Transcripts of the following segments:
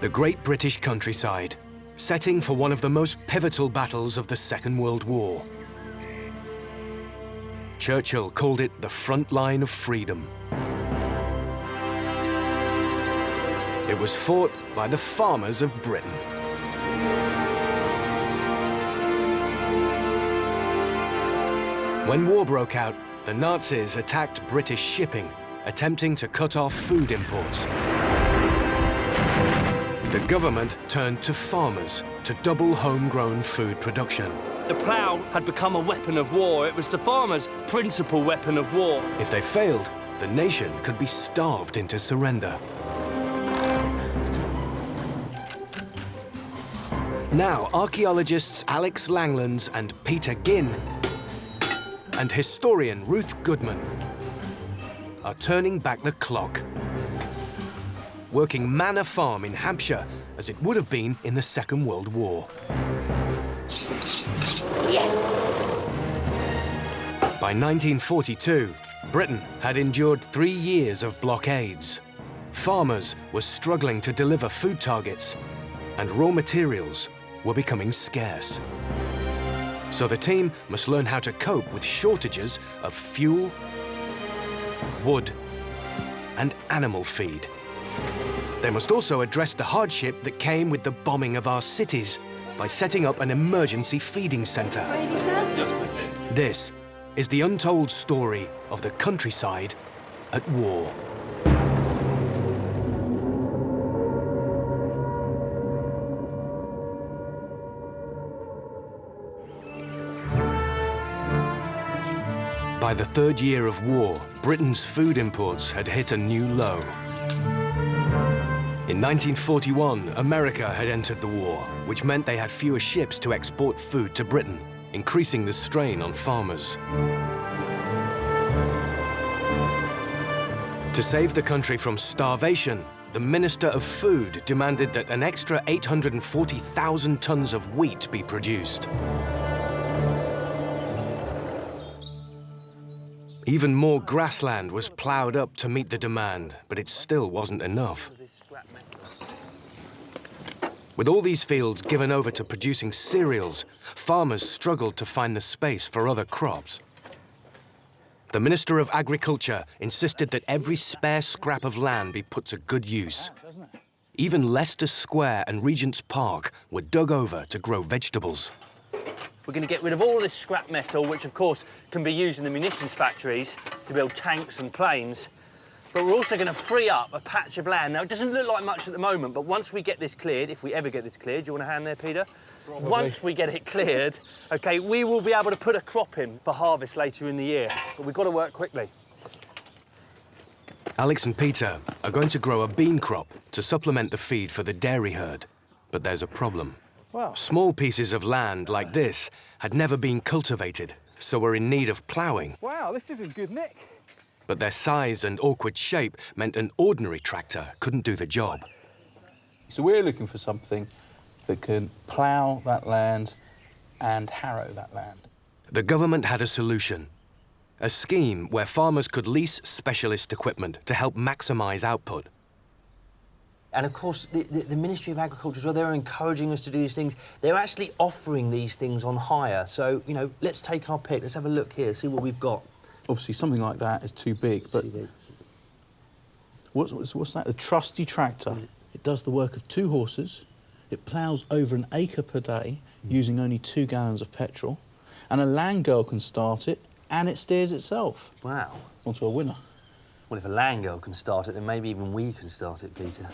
The great British countryside, setting for one of the most pivotal battles of the Second World War. Churchill called it the front line of freedom. It was fought by the farmers of Britain. When war broke out, the Nazis attacked British shipping, attempting to cut off food imports. The government turned to farmers to double homegrown food production. The plough had become a weapon of war. It was the farmers' principal weapon of war. If they failed, the nation could be starved into surrender. Now, archaeologists Alex Langlands and Peter Ginn and historian Ruth Goodman are turning back the clock, working Manor Farm in Hampshire as it would have been in the Second World War. Yes! By 1942, Britain had endured 3 years of blockades. Farmers were struggling to deliver food targets, and raw materials were becoming scarce. So the team must learn how to cope with shortages of fuel, wood, and animal feed. They must also address the hardship that came with the bombing of our cities by setting up an emergency feeding centre. Ready, sir? Yes, please. This is the untold story of the countryside at war. By the third year of war, Britain's food imports had hit a new low. In 1941, America had entered the war, which meant they had fewer ships to export food to Britain, increasing the strain on farmers. To save the country from starvation, the Minister of Food demanded that an extra 840,000 tons of wheat be produced. Even more grassland was ploughed up to meet the demand, but it still wasn't enough. With all these fields given over to producing cereals, farmers struggled to find the space for other crops. The Minister of Agriculture insisted that every spare scrap of land be put to good use. Even Leicester Square and Regent's Park were dug over to grow vegetables. We're going to get rid of all this scrap metal, which of course can be used in the munitions factories to build tanks and planes. But we're also going to free up a patch of land. Now, it doesn't look like much at the moment, but once we get this cleared, if we ever get this cleared, do you want a hand there, Peter? Probably. Once we get it cleared, OK, we will be able to put a crop in for harvest later in the year. But we've got to work quickly. Alex and Peter are going to grow a bean crop to supplement the feed for the dairy herd. But there's a problem. Wow. Small pieces of land like this had never been cultivated, so were in need of ploughing. Wow, this is in good nick. But their size and awkward shape meant an ordinary tractor couldn't do the job. So we're looking for something that can plough that land and harrow that land. The government had a solution. A scheme where farmers could lease specialist equipment to help maximise output. And of course, the Ministry of Agriculture as well, they're encouraging us to do these things. They're actually offering these things on hire. So, you know, let's take our pick. Let's have a look here, see what we've got. Obviously, something like that is too big, but... Too big. What's that? The trusty tractor. It does the work of 2 horses. It ploughs over an acre per day using only 2 gallons of petrol. And a land girl can start it, and it steers itself. Wow. Onto a winner. Well, if a land girl can start it, then maybe even we can start it, Peter.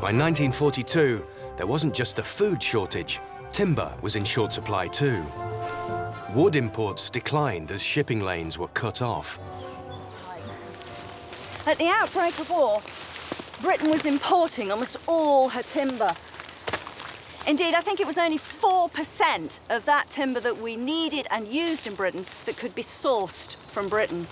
By 1942, there wasn't just a food shortage. Timber was in short supply too. Wood imports declined as shipping lanes were cut off. At the outbreak of war, Britain was importing almost all her timber. Indeed, I think it was only 4% of that timber that we needed and used in Britain that could be sourced from Britain.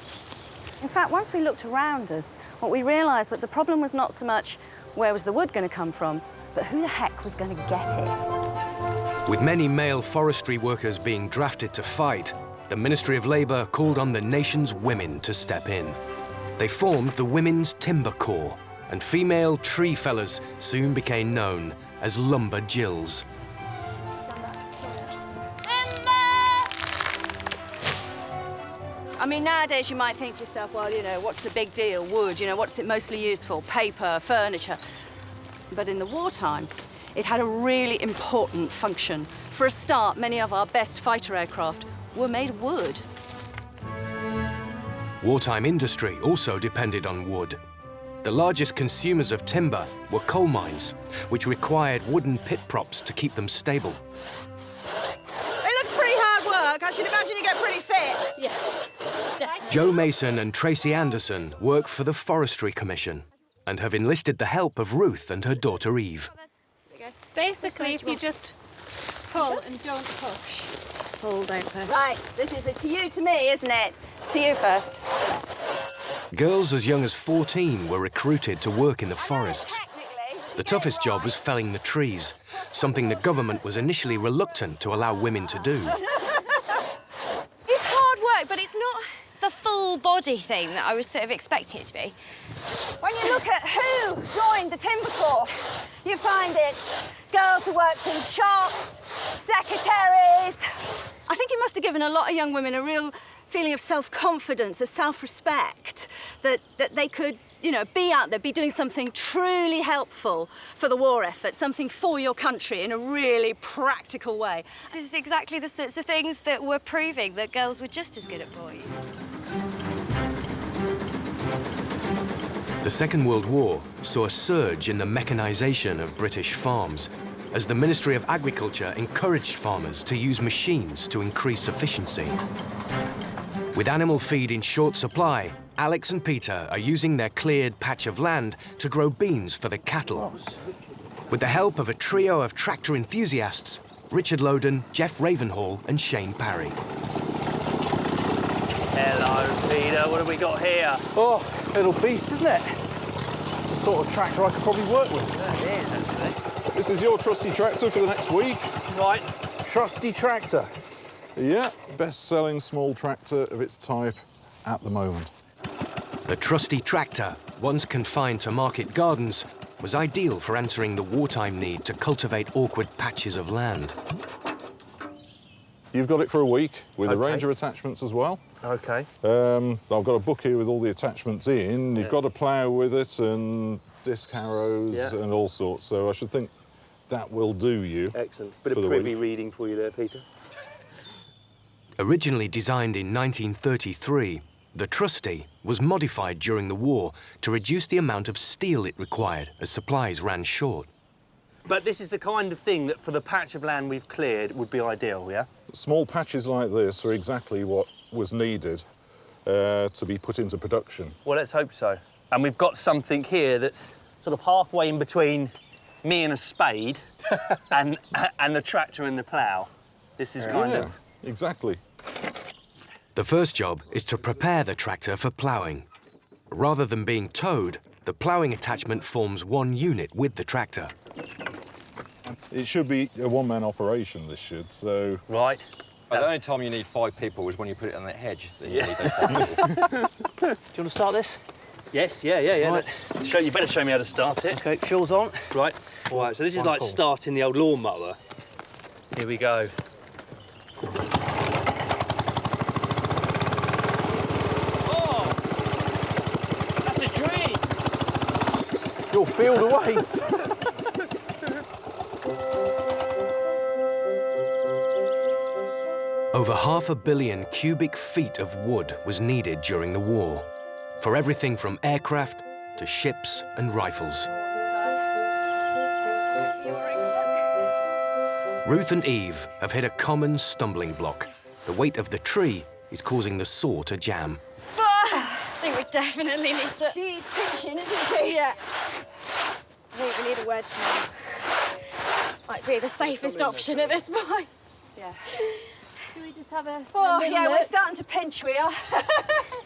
In fact, once we looked around us, what we realised was the problem was not so much where was the wood going to come from, but who the heck was going to get it. With many male forestry workers being drafted to fight, the Ministry of Labour called on the nation's women to step in. They formed the Women's Timber Corps, and female tree fellers soon became known as lumber gills. I mean, nowadays you might think to yourself, well, you know, what's the big deal? Wood, you know, what's it mostly used for? Paper, furniture. But in the wartime, it had a really important function. For a start, many of our best fighter aircraft were made of wood. Wartime industry also depended on wood. The largest consumers of timber were coal mines, which required wooden pit props to keep them stable. It looks pretty hard work. I should imagine you get pretty fit. Yes. Joe Mason and Tracy Anderson work for the Forestry Commission and have enlisted the help of Ruth and her daughter Eve. Basically, if you just pull and don't push. Pull, don't push. Right, this is a to you, to me, isn't it? To you first. Girls as young as 14 were recruited to work in the forests. The toughest job was felling the trees, something the government was initially reluctant to allow women to do. It's hard work, but it's not the full body thing that I was sort of expecting it to be. When you look at who joined the Timber Corps, you find it girls who worked in shops, secretaries. I think it must have given a lot of young women a real feeling of self-confidence, of self-respect, that they could, you know, be out there, be doing something truly helpful for the war effort, something for your country in a really practical way. This is exactly the sorts of things that were proving that girls were just as good at boys. The Second World War saw a surge in the mechanisation of British farms, as the Ministry of Agriculture encouraged farmers to use machines to increase efficiency. With animal feed in short supply, Alex and Peter are using their cleared patch of land to grow beans for the cattle. With the help of a trio of tractor enthusiasts, Richard Loden, Jeff Ravenhall and Shane Parry. Hello, Peter. What have we got here? Oh, little beast, isn't it? It's the sort of tractor I could probably work with. It is, actually. This is your trusty tractor for the next week. Right. Trusty tractor. Yeah, best-selling small tractor of its type at the moment. The trusty tractor, once confined to market gardens, was ideal for answering the wartime need to cultivate awkward patches of land. You've got it for a week with a Okay. range of attachments as well. OK. I've got a book here with all the attachments in. You've got a plough with it and disc harrows and all sorts, so I should think that will do you. Excellent. Bit for of the privy week. reading for you there, Peter. Originally designed in 1933, the Trusty was modified during the war to reduce the amount of steel it required as supplies ran short. But this is the kind of thing that, for the patch of land we've cleared, would be ideal, yeah? Small patches like this are exactly what was needed to be put into production. Well, let's hope so. And we've got something here that's sort of halfway in between me and a spade and the tractor and the plough. This is kind of... Exactly. The first job is to prepare the tractor for ploughing. Rather than being towed, the ploughing attachment forms one unit with the tractor. It should be a one-man operation, this should, so... Right. The only time you need 5 people is when you put it on that hedge. That you need those 5 people. Do you want to start this? Yes, yeah. Right. Let's show you. Better show me how to start it. OK, fuel's on. Right. All right, so this is like starting the old lawnmower. Here we go. Oh! That's a tree! Your field awaits. Over 500 million cubic feet of wood was needed during the war, for everything from aircraft to ships and rifles. Ruth and Eve have hit a common stumbling block. The weight of the tree is causing the saw to jam. I think we definitely need to... She's pinching, isn't she? Yeah. I think we need a wedge now. Might be the safest option at this point. Yeah. Should we just have a Oh, little yeah, look? we're starting to pinch, we are.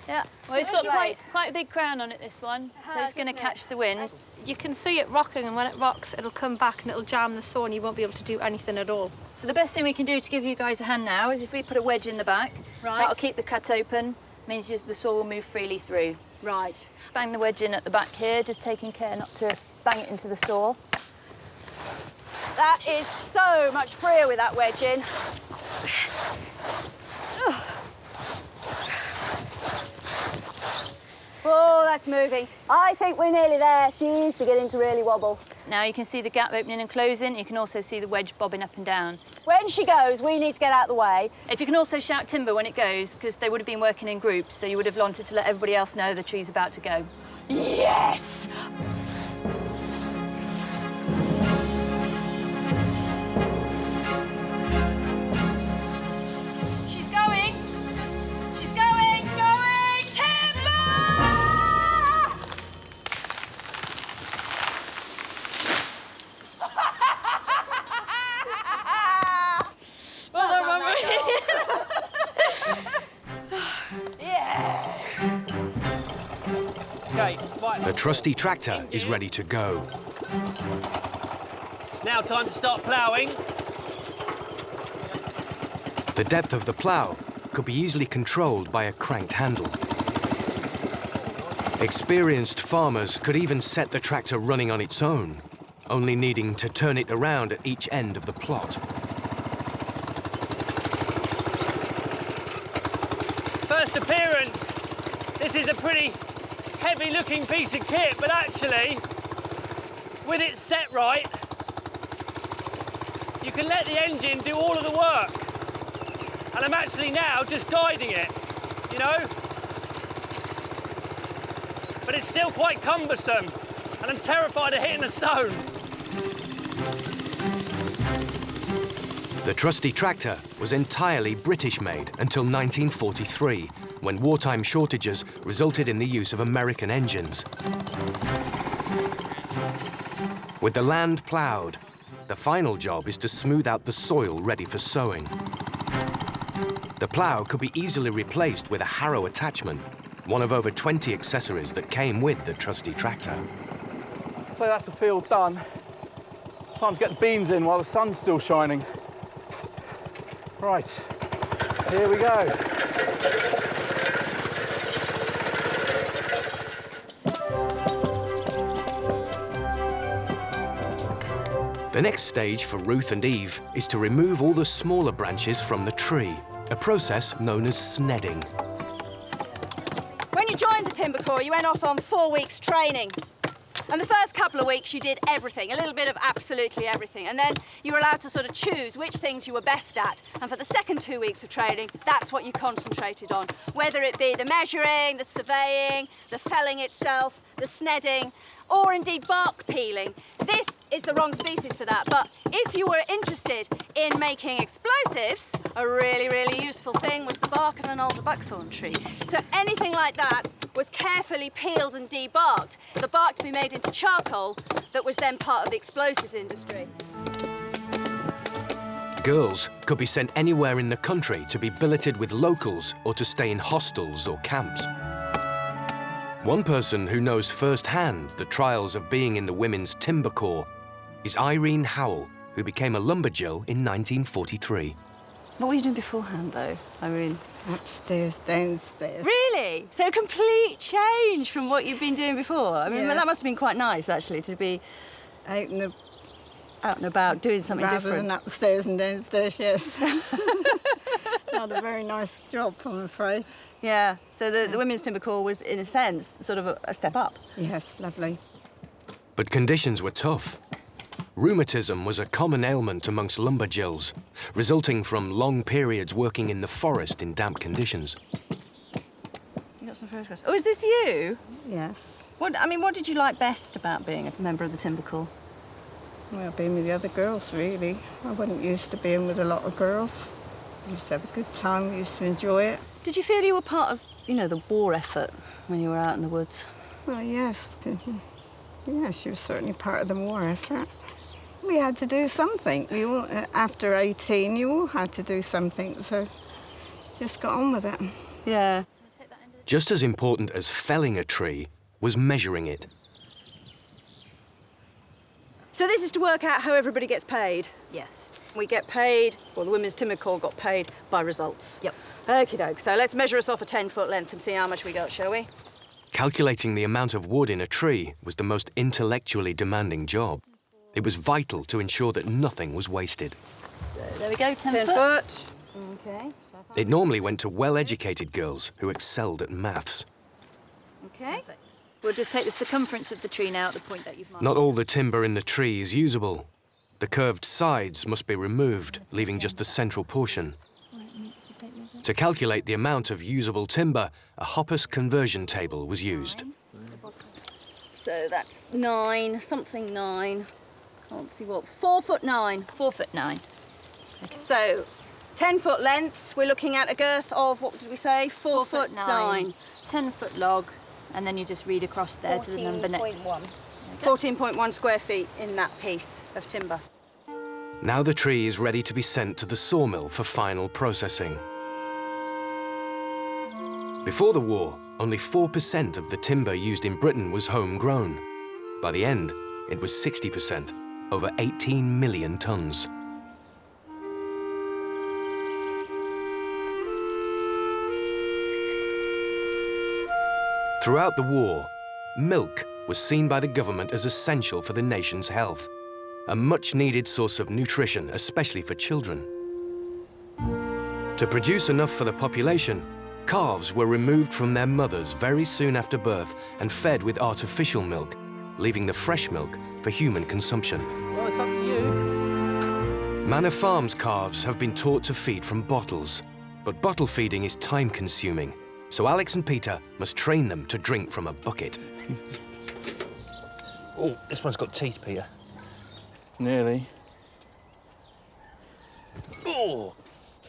Yeah. Well, it's got Lovely. quite a big crown on it, this one, so it's going to catch the wind. You can see it rocking, and when it rocks, it'll come back and it'll jam the saw and you won't be able to do anything at all. So the best thing we can do to give you guys a hand now is if we put a wedge in the back. Right. That'll keep the cut open, Means just the saw will move freely through. Right. Bang the wedge in at the back here, just taking care not to bang it into the saw. That is so much freer with that wedge in. Oh, that's moving. I think we're nearly there. She's beginning to really wobble. Now you can see the gap opening and closing. You can also see the wedge bobbing up and down. When she goes, we need to get out of the way. If you can also shout timber when it goes, because they would have been working in groups, so you would have wanted to let everybody else know the tree's about to go. Yes! She's going! She's going! Going! Timber! Well done, Mummy. Yeah. Okay, right. The trusty tractor is ready to go. It's now time to start ploughing. The depth of the plough could be easily controlled by a cranked handle. Experienced farmers could even set the tractor running on its own, only needing to turn it around at each end of the plot. First appearance. This is a pretty heavy-looking piece of kit, but actually, with it set right, you can let the engine do all of the work. And I'm actually now just guiding it, you know? But it's still quite cumbersome, and I'm terrified of hitting a stone. The trusty tractor was entirely British-made until 1943, when wartime shortages resulted in the use of American engines. With the land ploughed, the final job is to smooth out the soil ready for sowing. The plough could be easily replaced with a harrow attachment, one of over 20 accessories that came with the trusty tractor. So that's the field done. Time to get the beans in while the sun's still shining. Right, here we go. The next stage for Ruth and Eve is to remove all the smaller branches from the tree, a process known as snedding. When you joined the Timber Corps, you went off on 4 weeks training. And the first couple of weeks, you did everything, a little bit of absolutely everything. And then you were allowed to sort of choose which things you were best at. And for the second 2 weeks of training, that's what you concentrated on. Whether it be the measuring, the surveying, the felling itself, the snedding, or indeed bark peeling. This is the wrong species for that, but if you were interested in making explosives, a really, really useful thing was the bark of an older buckthorn tree. So anything like that was carefully peeled and debarked, the bark to be made into charcoal that was then part of the explosives industry. Girls could be sent anywhere in the country to be billeted with locals or to stay in hostels or camps. One person who knows firsthand the trials of being in the Women's Timber Corps is Irene Howell, who became a lumberjill in 1943. What were you doing beforehand, though, Irene? Upstairs, downstairs. Really? So a complete change from what you've been doing before? I mean, Yes. that must have been quite nice, actually, to be out and about doing something rather different. than upstairs and downstairs, yes. Not a very nice job, I'm afraid. Yeah, so the Women's Timber Corps was, in a sense, sort of a step up. Yes, lovely. But conditions were tough. Rheumatism was a common ailment amongst lumberjills, resulting from long periods working in the forest in damp conditions. You got some photographs. Oh, is this you? Yes. What did you like best about being a member of the Timber Corps? Well, being with the other girls, really. I wasn't used to being with a lot of girls. I used to have a good time, I used to enjoy it. Did you feel you were part of, the war effort when you were out in the woods? Well, yes. Yeah, she was certainly part of the war effort. We had to do something. We all, after 18, you all had to do something, so just got on with it. Yeah. Just as important as felling a tree was measuring it. So this is to work out how everybody gets paid? Yes. We get paid, well, the Women's Timber Corps got paid by results. Yep. Okie doke, so let's measure us off a 10-foot length and see how much we got, shall we? Calculating the amount of wood in a tree was the most intellectually demanding job. It was vital to ensure that nothing was wasted. So there we go, 10 foot. Okay. It normally went to well-educated girls who excelled at maths. Okay. Perfect. We'll just take the circumference of the tree now at the point that you've marked. Not all the timber in the tree is usable. The curved sides must be removed, leaving just the central portion. To calculate the amount of usable timber, a Hoppus conversion table was used. So that's 9, something 9. Can't see what. 4 foot 9. 4 foot 9. Okay. So 10-foot lengths, we're looking at a girth of, what did we say? 4 foot 9. 10-foot log, and then you just read across there to the number next. 14.1 square feet in that piece of timber. Now the tree is ready to be sent to the sawmill for final processing. Before the war, only 4% of the timber used in Britain was homegrown. By the end, it was 60%, over 18 million tons. Throughout the war, milk was seen by the government as essential for the nation's health, a much-needed source of nutrition, especially for children. To produce enough for the population, calves were removed from their mothers very soon after birth and fed with artificial milk, leaving the fresh milk for human consumption. Well, it's up to you. Manor Farm's calves have been taught to feed from bottles, but bottle feeding is time-consuming, so Alex and Peter must train them to drink from a bucket. Oh, this one's got teeth, Peter. Nearly. Oh!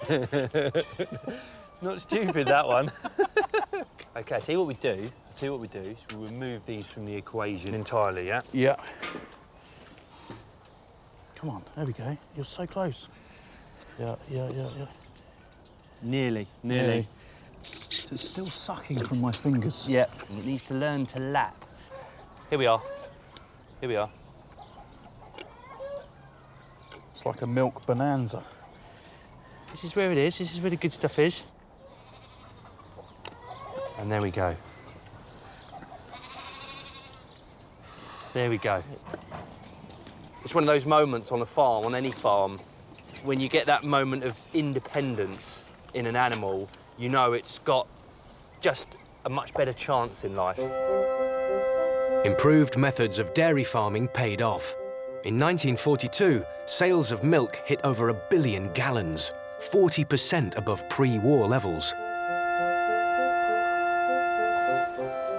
It's not stupid, that one. OK, I'll tell you what we do. Is we remove these from the equation entirely, yeah? Yeah. Come on, there we go. You're so close. Yeah. Nearly. So it's still sucking from my fingers. Yeah, and it needs to learn to lap. Here we are. It's like a milk bonanza. This is where it is. This is where the good stuff is. And there we go. There we go. It's one of those moments on a farm, on any farm, when you get that moment of independence in an animal, you know it's got just a much better chance in life. Improved methods of dairy farming paid off. In 1942, sales of milk hit over 1 billion gallons, 40% above pre-war levels.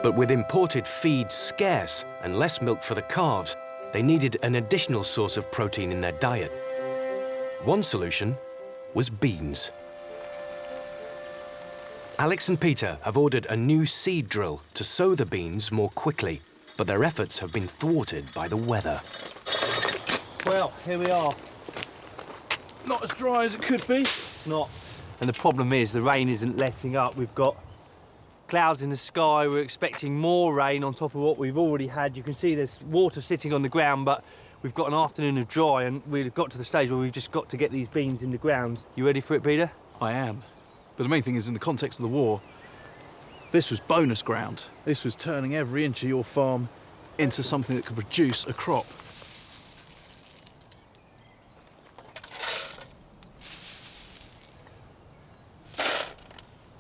But with imported feed scarce and less milk for the calves, they needed an additional source of protein in their diet. One solution was beans. Alex and Peter have ordered a new seed drill to sow the beans more quickly, but their efforts have been thwarted by the weather. Well, here we are. Not as dry as it could be. It's not. And the problem is the rain isn't letting up. We've got clouds in the sky. We're expecting more rain on top of what we've already had. You can see there's water sitting on the ground, but we've got an afternoon of dry, and we've got to the stage where we've just got to get these beans in the ground. You ready for it, Peter? I am. But the main thing is, in the context of the war, this was bonus ground. This was turning every inch of your farm into something that could produce a crop.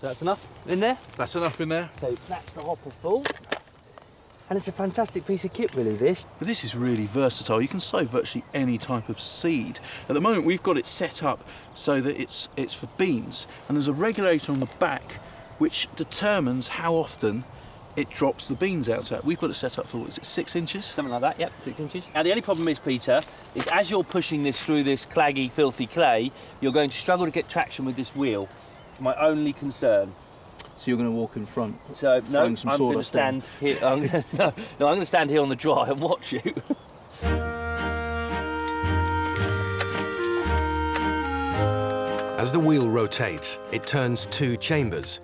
So that's enough in there? That's enough in there. So that's the hopper full. And it's a fantastic piece of kit, really, this. But this is really versatile. You can sow virtually any type of seed. At the moment, we've got it set up so that it's for beans. And there's a regulator on the back which determines how often it drops the beans out at. We've got it set up for, what is it, 6 inches? Something like that, yep, 6 inches. Now, the only problem is, Peter, is as you're pushing this through this claggy, filthy clay, you're going to struggle to get traction with this wheel. My only concern. So you're going to walk in front, so no, I'm some going to stand here. I'm going to stand here on the dry and watch you. As the wheel rotates, it turns 2 chambers.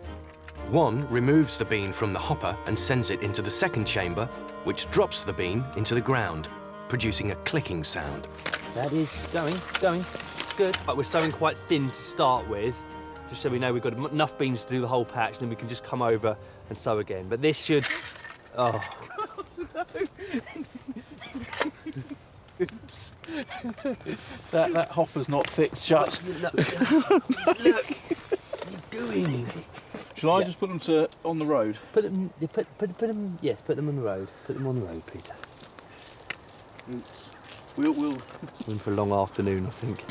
One removes the bean from the hopper and sends it into the second chamber, which drops the bean into the ground, producing a clicking sound. That is going. Good. But we're sowing quite thin to start with. just so we know we've got enough beans to do the whole patch, then we can just come over and sow again. But this should... Oh. Oops. that hopper's not fixed shut. Look, what are you doing? Shall I just put them on the road? Put them, yes, put them on the road. Put them on the road, Peter. Oops. We'll... In for a long afternoon, I think.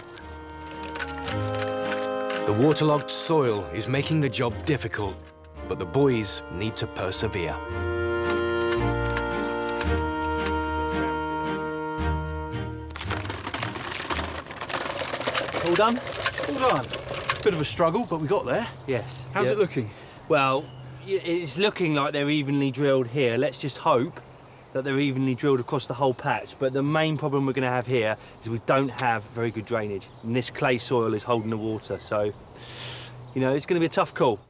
The waterlogged soil is making the job difficult, but the boys need to persevere. All done? All done. Bit of a struggle, but we got there. Yes. How's it looking? Well, it's looking like they're evenly drilled here. Let's just hope that they're evenly drilled across the whole patch. But the main problem we're going to have here is we don't have very good drainage. And this clay soil is holding the water. So, you know, it's going to be a tough call.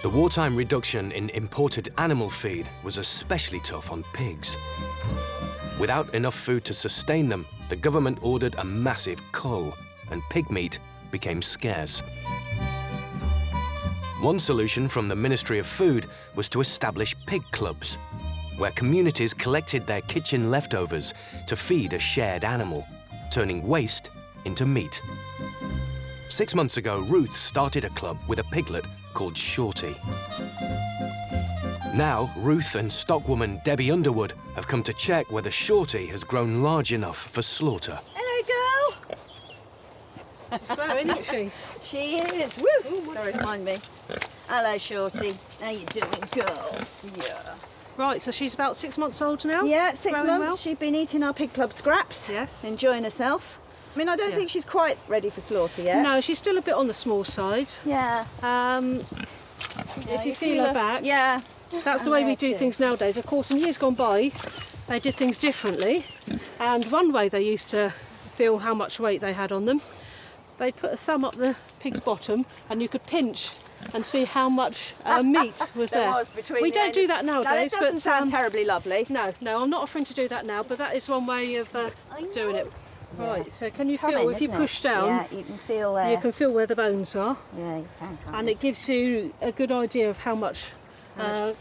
The wartime reduction in imported animal feed was especially tough on pigs. Without enough food to sustain them, the government ordered a massive cull, and pig meat became scarce. One solution from the Ministry of Food was to establish pig clubs, where communities collected their kitchen leftovers to feed a shared animal, turning waste into meat. 6 months ago, Ruth started a club with a piglet called Shorty. Now, Ruth and stockwoman Debbie Underwood have come to check whether Shorty has grown large enough for slaughter. Hello, girl. She's growing, isn't she? She is. Woo! Ooh, sorry, mind me. Hello, Shorty. How you doing, girl? Yeah. Right, so she's about 6 months old now? Yeah, 6 Growing months. well? She's been eating our pig club scraps. Yes. Enjoying herself. I mean, I don't think she's quite ready for slaughter yet. No, she's still a bit on the small side. Yeah. If you feel her back. Yeah. That's the way we do things nowadays. Of course, in years gone by, they did things differently. And one way they used to feel how much weight they had on them, they'd put a thumb up the pig's bottom and you could pinch and see how much meat was there. Was between we don't do that nowadays. That doesn't sound terribly lovely. No, I'm not offering to do that now, but that is one way of doing it. Yeah. Right, so can It's you feel, coming, if you isn't push it? down, Yeah, you can feel there. you can feel where the bones are. Yeah, you can. And it gives you a good idea of how much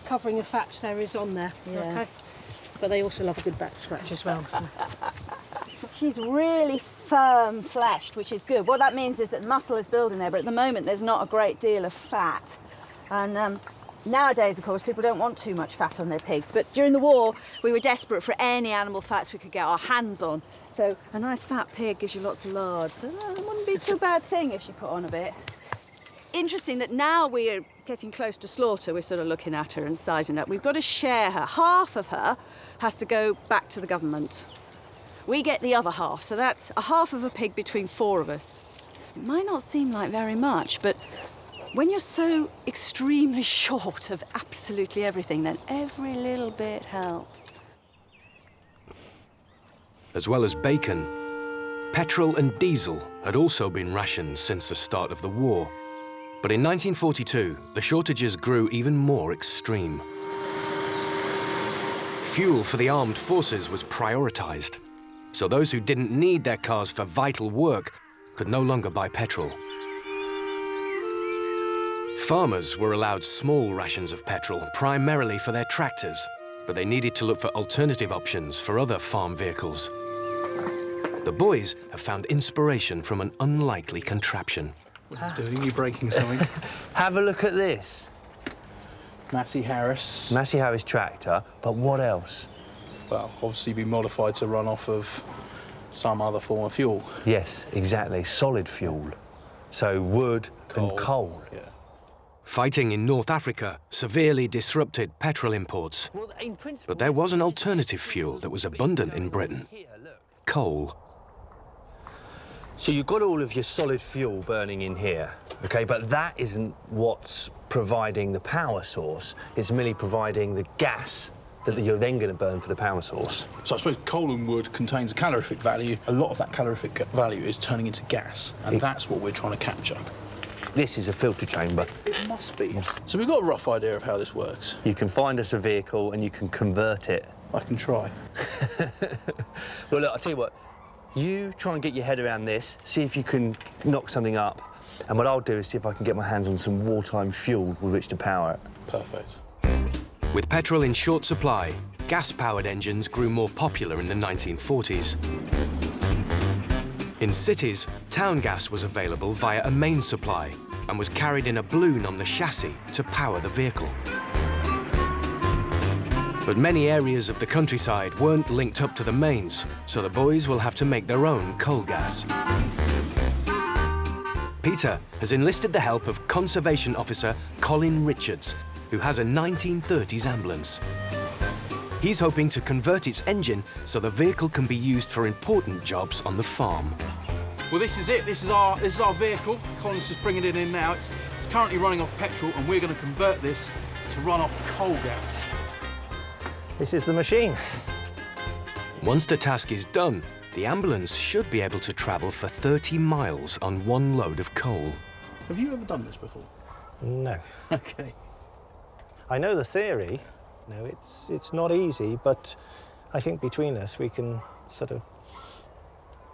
covering of fat there is on there. Yeah. Okay. But they also love a good back scratch as well. So. She's really firm fleshed, which is good. What that means is that muscle is building there, but at the moment there's not a great deal of fat. And nowadays, of course, people don't want too much fat on their pigs. But during the war, we were desperate for any animal fats we could get our hands on. So a nice fat pig gives you lots of lard. So it wouldn't be too bad thing if she put on a bit. Interesting that now we're getting close to slaughter, we're sort of looking at her and sizing up. We've got to share her. Half of her has to go back to the government. We get the other half, so that's a half of a pig between 4 of us. It might not seem like very much, but when you're so extremely short of absolutely everything, then every little bit helps. As well as bacon, petrol and diesel had also been rationed since the start of the war. But in 1942, the shortages grew even more extreme. Fuel for the armed forces was prioritised, so those who didn't need their cars for vital work could no longer buy petrol. Farmers were allowed small rations of petrol, primarily for their tractors, but they needed to look for alternative options for other farm vehicles. The boys have found inspiration from an unlikely contraption. What are you doing? You're breaking something. Have a look at this. Massey Harris. Massey Harris tractor, but what else? Well, obviously been modified to run off of some other form of fuel. Yes, exactly. Solid fuel. So wood and coal. Yeah. Fighting in North Africa severely disrupted petrol imports. But there was an alternative fuel that was abundant in Britain: coal. So you've got all of your solid fuel burning in here, okay, but that isn't what's providing the power source. It's merely providing the gas that you're then going to burn for the power source. So I suppose coal and wood contains a calorific value. A lot of that calorific value is turning into gas, and that's what we're trying to capture. This is a filter chamber. It must be. So we've got a rough idea of how this works. You can find us a vehicle and you can convert it. I can try. Well, look, I'll tell you what. You try and get your head around this, see if you can knock something up. And what I'll do is see if I can get my hands on some wartime fuel with which to power it. Perfect. With petrol in short supply, gas-powered engines grew more popular in the 1940s. In cities, town gas was available via a main supply and was carried in a balloon on the chassis to power the vehicle. But many areas of the countryside weren't linked up to the mains, so the boys will have to make their own coal gas. Peter has enlisted the help of Conservation Officer Colin Richards, who has a 1930s ambulance. He's hoping to convert its engine so the vehicle can be used for important jobs on the farm. Well, this is it. This is our vehicle. Colin's just bringing it in now. It's currently running off petrol, and we're going to convert this to run off coal gas. This is the machine. Once the task is done, the ambulance should be able to travel for 30 miles on one load of coal. Have you ever done this before? No. Okay. I know the theory. No, it's not easy, but I think between us we can sort of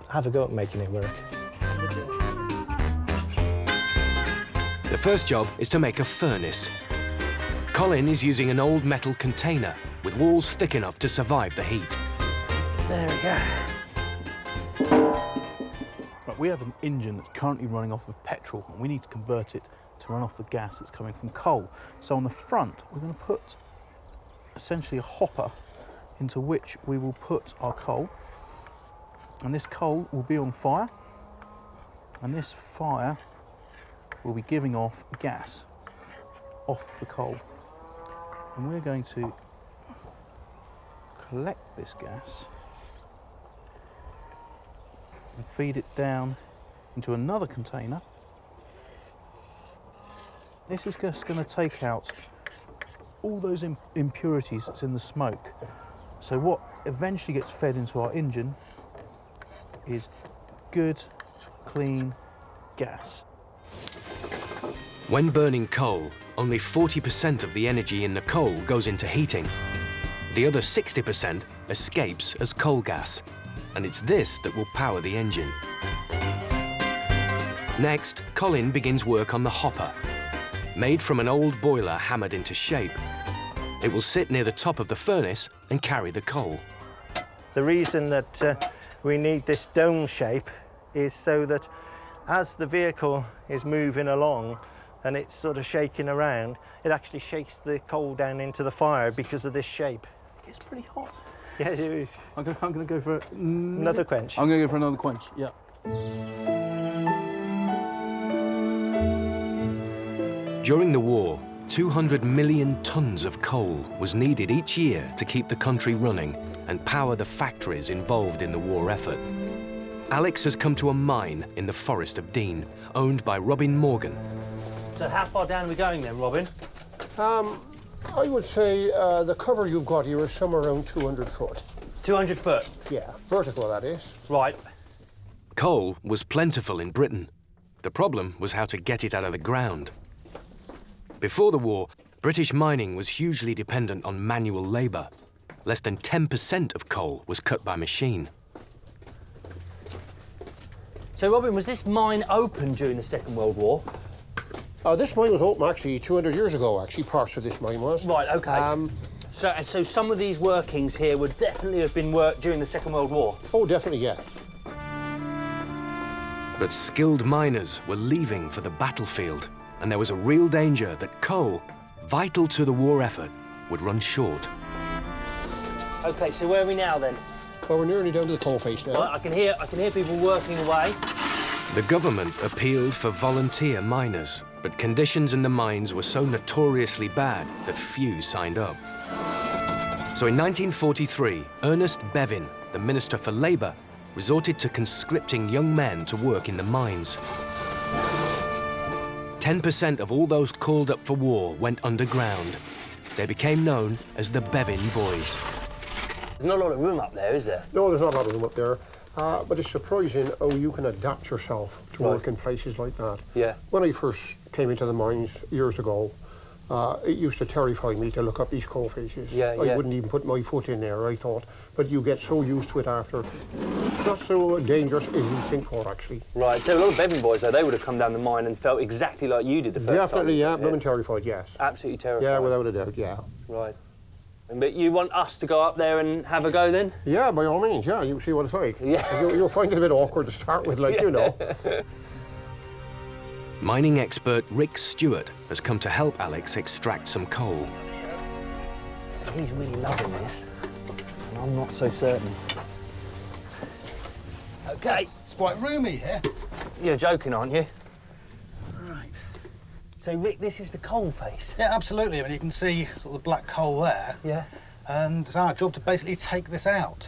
have a go at making it work. The first job is to make a furnace. Colin is using an old metal container with walls thick enough to survive the heat. There we go. Right, we have an engine that's currently running off of petrol, and we need to convert it to run off the gas that's coming from coal. So on the front, we're going to put essentially a hopper into which we will put our coal. And this coal will be on fire, and this fire will be giving off gas off the coal. And we're going to collect this gas and feed it down into another container. This is just going to take out all those impurities that's in the smoke. So what eventually gets fed into our engine is good, clean gas. When burning coal, only 40% of the energy in the coal goes into heating. The other 60% escapes as coal gas, and it's this that will power the engine. Next, Colin begins work on the hopper. Made from an old boiler hammered into shape, it will sit near the top of the furnace and carry the coal. The reason that we need this dome shape is so that as the vehicle is moving along and it's sort of shaking around, it actually shakes the coal down into the fire because of this shape. It's pretty hot. Yes, it is. I'm going to go for another quench. I'm going to go for another quench, yeah. During the war, 200 million tons of coal was needed each year to keep the country running and power the factories involved in the war effort. Alex has come to a mine in the Forest of Dean, owned by Robin Morgan. So how far down are we going then, Robin? I would say the cover you've got here is somewhere around 200 foot. 200 foot? Yeah, vertical that is. Right. Coal was plentiful in Britain. The problem was how to get it out of the ground. Before the war, British mining was hugely dependent on manual labour. Less than 10% of coal was cut by machine. So, Robin, was this mine open during the Second World War? This mine was open actually 200 years ago, actually, parts of this mine was. Right, OK. So some of these workings here would definitely have been worked during the Second World War? Oh, definitely, yeah. But skilled miners were leaving for the battlefield, and there was a real danger that coal, vital to the war effort, would run short. OK, so where are we now, then? Well, we're nearly down to the coalface now. Right, I can hear people working away. The government appealed for volunteer miners, but conditions in the mines were so notoriously bad that few signed up. So in 1943, Ernest Bevin, the Minister for Labour, resorted to conscripting young men to work in the mines. 10% of all those called up for war went underground. They became known as the Bevin Boys. There's not a lot of room up there, is there? No, there's not a lot of room up there. But it's surprising how you can adapt yourself to work in places like that. Yeah. When I first came into the mines years ago, It used to terrify me to look up these coal faces. Yeah, I wouldn't even put my foot in there, I thought. But you get so used to it after. It's not so dangerous as you think for, actually. Right, so a lot of Bevin boys, though, they would have come down the mine and felt exactly like you did the first time. Definitely, yeah. Blooming terrified, yes. Absolutely terrified. Yeah, without a doubt, yeah. Right. But you want us to go up there and have a go then? Yeah, by all means, yeah. You see what it's like. Yeah. You'll find it a bit awkward to start with, like, you know. Mining expert Rick Stewart has come to help Alex extract some coal. So he's really loving this, and I'm not so certain. OK. It's quite roomy here. You're joking, aren't you? Right. So, Rick, this is the coal face? Yeah, absolutely. I mean, you can see sort of the black coal there. Yeah. And it's our job to basically take this out.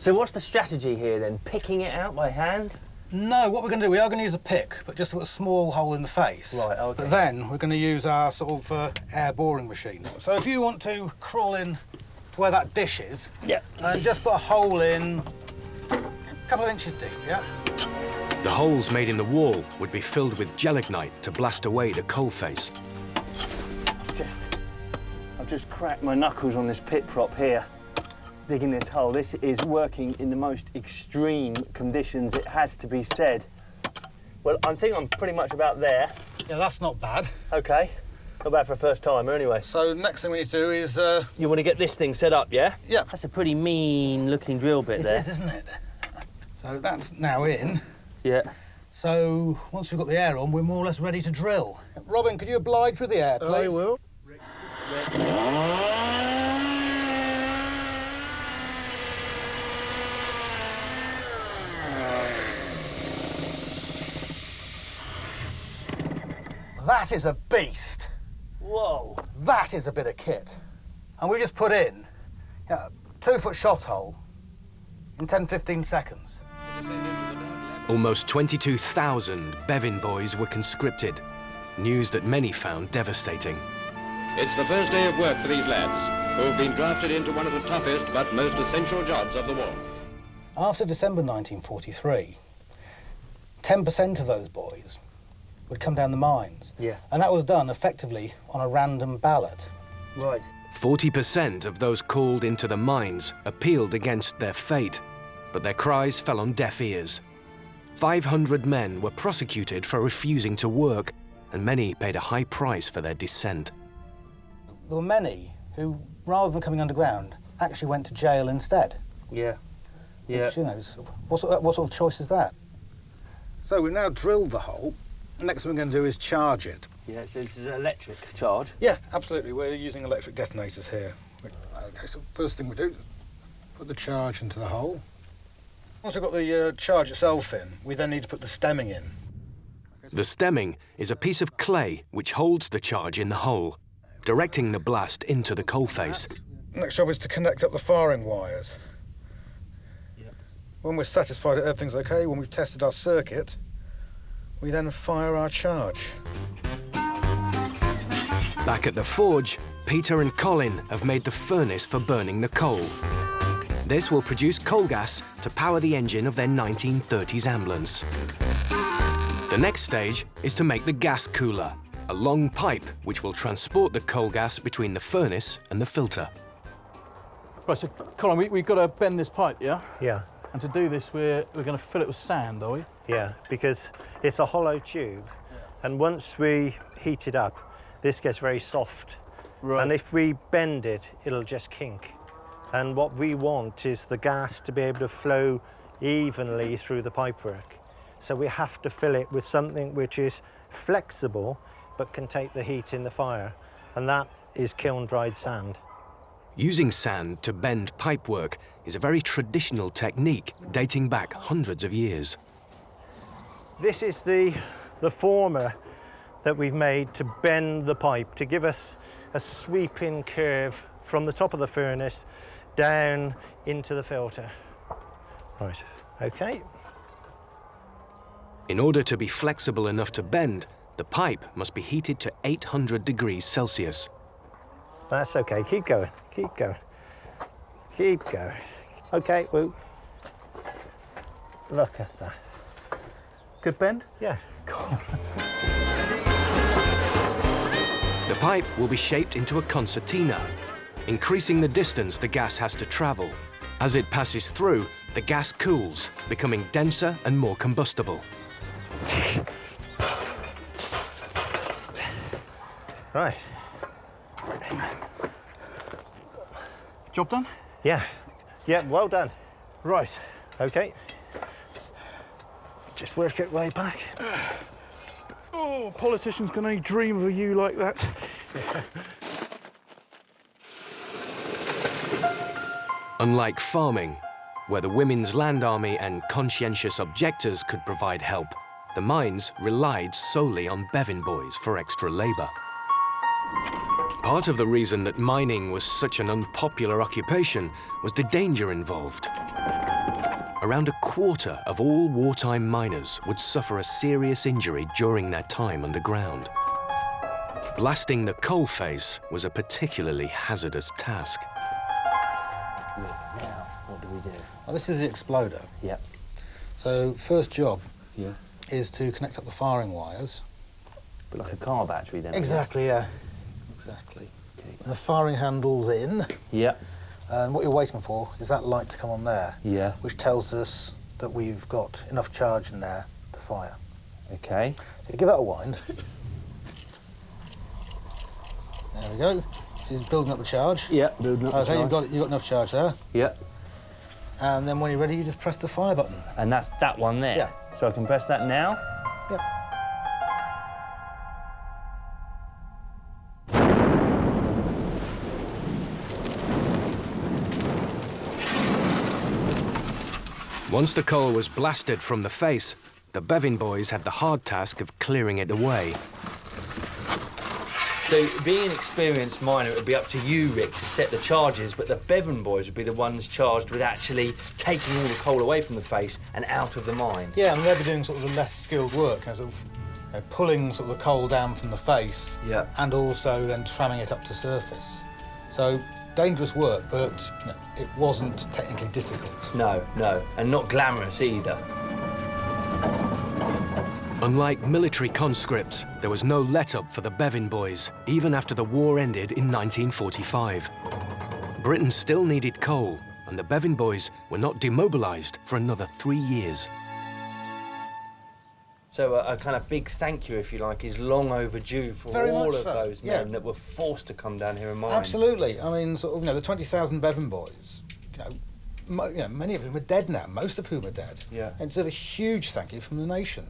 So what's the strategy here, then? Picking it out by hand? No, what we're going to do, we are going to use a pick, but just to put a small hole in the face. Right, OK. But then we're going to use our sort of air boring machine. So if you want to crawl in to where that dish is, yeah, and just put a hole in a couple of inches deep, yeah? The holes made in the wall would be filled with gelignite to blast away the coal face. I've just cracked my knuckles on this pit prop here, digging this hole. This is working in the most extreme conditions, it has to be said. Well, I think I'm pretty much about there. Yeah, that's not bad. OK. Not bad for a first timer, anyway. So next thing we need to do is... You want to get this thing set up, yeah? Yeah. That's a pretty mean-looking drill bit there. It is, isn't it? So that's now in. Yeah. So once we've got the air on, we're more or less ready to drill. Robin, could you oblige with the air, please? I will. That is a beast. Whoa. That is a bit of kit. And we just put in a 2-foot shot hole in 10-15 seconds. Almost 22,000 Bevin Boys were conscripted, news that many found devastating. It's the first day of work for these lads, who have been drafted into one of the toughest but most essential jobs of the war. After December 1943, 10% of those boys would come down the mines. Yeah. And that was done effectively on a random ballot. Right. 40% of those called into the mines appealed against their fate, but their cries fell on deaf ears. 500 men were prosecuted for refusing to work, and many paid a high price for their dissent. There were many who, rather than coming underground, actually went to jail instead. Yeah. Yeah. Which, you know, what sort of choice is that? So we've now drilled the hole. The next thing we're going to do is charge it. Yeah, so this is an electric charge? Yeah, absolutely. We're using electric detonators here. OK, so first thing we do is put the charge into the hole. Once we've got the charge itself in, we then need to put the stemming in. The stemming is a piece of clay which holds the charge in the hole, directing the blast into the coalface. Next job is to connect up the firing wires. Yep. When we're satisfied that everything's OK, when we've tested our circuit, we then fire our charge. Back at the forge, Peter and Colin have made the furnace for burning the coal. This will produce coal gas to power the engine of their 1930s ambulance. The next stage is to make the gas cooler, a long pipe which will transport the coal gas between the furnace and the filter. Right, so Colin, we've got to bend this pipe, yeah? Yeah. And to do this, we're going to fill it with sand, are we? Yeah, because it's a hollow tube, and once we heat it up, this gets very soft. Right. And if we bend it, it'll just kink. And what we want is the gas to be able to flow evenly through the pipework. So we have to fill it with something which is flexible, but can take the heat in the fire, and that is kiln-dried sand. Using sand to bend pipework is a very traditional technique dating back hundreds of years. This is the former that we've made to bend the pipe, to give us a sweeping curve from the top of the furnace down into the filter. Right, OK. In order to be flexible enough to bend, the pipe must be heated to 800 degrees Celsius. That's OK, keep going, keep going, keep going. OK, well, look at that. Good bend? Yeah. The The pipe will be shaped into a concertina, increasing the distance the gas has to travel. As it passes through, the gas cools, becoming denser and more combustible. Right. Job done? Yeah. Yeah, well done. Right. OK. Just work it way back. Oh, politicians can only dream of a you like that. Unlike farming, where the Women's Land Army and conscientious objectors could provide help, the mines relied solely on Bevin Boys for extra labour. Part of the reason that mining was such an unpopular occupation was the danger involved. Around a quarter of all wartime miners would suffer a serious injury during their time underground. Blasting the coal face was a particularly hazardous task. Now, what do we do? Well, this is the exploder. Yep. So first job Yeah. is to connect up the firing wires. But like a car battery then? Exactly, yeah. Exactly. Okay. And the firing handle's in. Yep. And what you're waiting for is that light to come on there. Yeah. Which tells us that we've got enough charge in there to fire. Okay. So you give that a wind. There we go. So he's building up the charge. Yeah, building up the Okay, charge. you've got enough charge there. Yeah. And then when you're ready, you just press the fire button. And that's that one there? Yeah. So I can press that now? Yeah. Once the coal was blasted from the face, the Bevin Boys had the hard task of clearing it away. So, being an experienced miner, it would be up to you, Rick, to set the charges, but the Bevin Boys would be the ones charged with actually taking all the coal away from the face and out of the mine. Yeah, and they'll be doing sort of the less skilled work, sort of pulling sort of the coal down from the face, Yeah. and also then tramming it up to surface. So dangerous work, but it wasn't technically difficult. No, no, and not glamorous either. Unlike military conscripts, there was no let-up for the Bevin Boys, even after the war ended in 1945. Britain still needed coal, and the Bevin Boys were not demobilised for another 3 years. So a kind of big thank you, if you like, is long overdue for Very all much of so, those yeah. men that were forced to come down here and mine. Absolutely. I mean, sort of, the 20,000 Bevin Boys, many of whom are dead now, most of whom are dead. Yeah. And it's a huge thank you from the nation.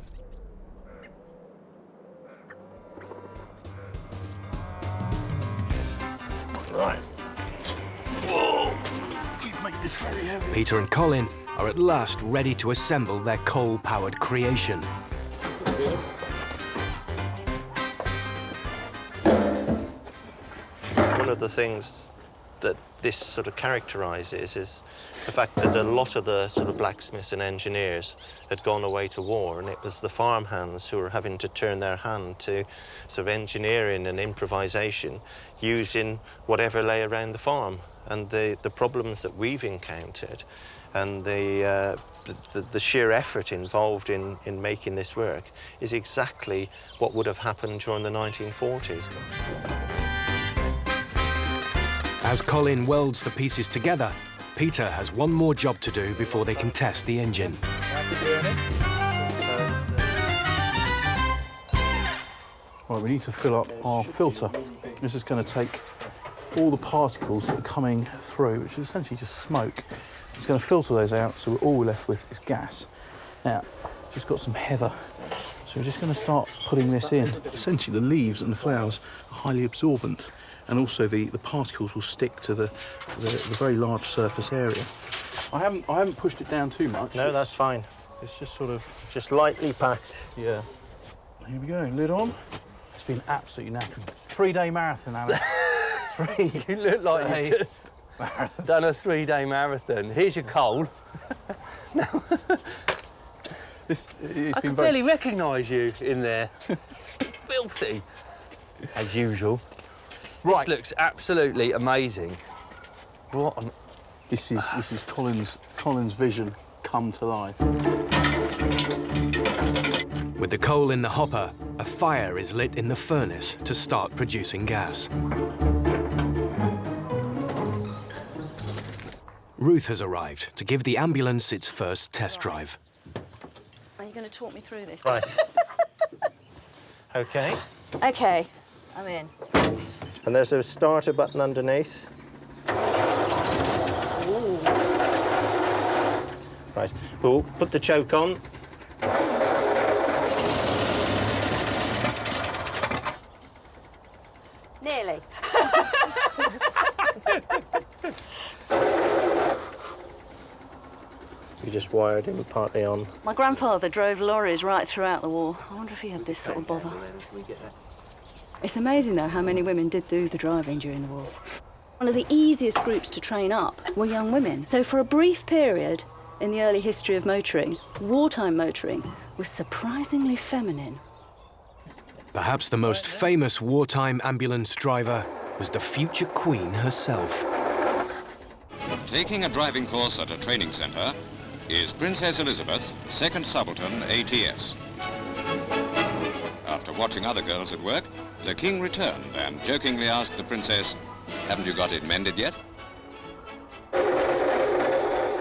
Right. Whoa! You've made this very heavy. Peter and Colin are at last ready to assemble their coal-powered creation. One of the things that this sort of characterises is the fact that a lot of the sort of blacksmiths and engineers had gone away to war, and it was the farmhands who were having to turn their hand to sort of engineering and improvisation using whatever lay around the farm. And the problems that we've encountered and the sheer effort involved in making this work is exactly what would have happened during the 1940s. As Colin welds the pieces together, Peter has one more job to do before they can test the engine. Right, we need to fill up our filter. This is going to take all the particles that are coming through, which is essentially just smoke. It's going to filter those out, so all we're left with is gas. Now, just got some heather, so we're just going to start putting this in. Essentially, the leaves and the flowers are highly absorbent, and also the particles will stick to the very large surface area. I haven't pushed it down too much. No, that's fine. It's just sort of... Just lightly packed. Yeah. Here we go, lid on. It's been absolutely knackering. 3-day marathon, Alex. You look like you just done a 3-day marathon. Here's your coal. I can barely recognise you in there. Filthy. As usual. Right. This looks absolutely amazing. What on... This is Colin's vision come to life. With the coal in the hopper, a fire is lit in the furnace to start producing gas. Ruth has arrived to give the ambulance its first test drive. Are you going to talk me through this? Right. OK. OK, I'm in. And there's a starter button underneath. Ooh. Right, we'll put the choke on. Nearly. You just wired him partly on. My grandfather drove lorries right throughout the war. I wonder if he had this sort of bother. It's amazing, though, how many women did do the driving during the war. One of the easiest groups to train up were young women. So for a brief period in the early history of motoring, wartime motoring was surprisingly feminine. Perhaps the most famous wartime ambulance driver was the future Queen herself. Taking a driving course at a training centre is Princess Elizabeth, 2nd Subaltern ATS. After watching other girls at work, the King returned and jokingly asked the Princess, "Haven't you got it mended yet?"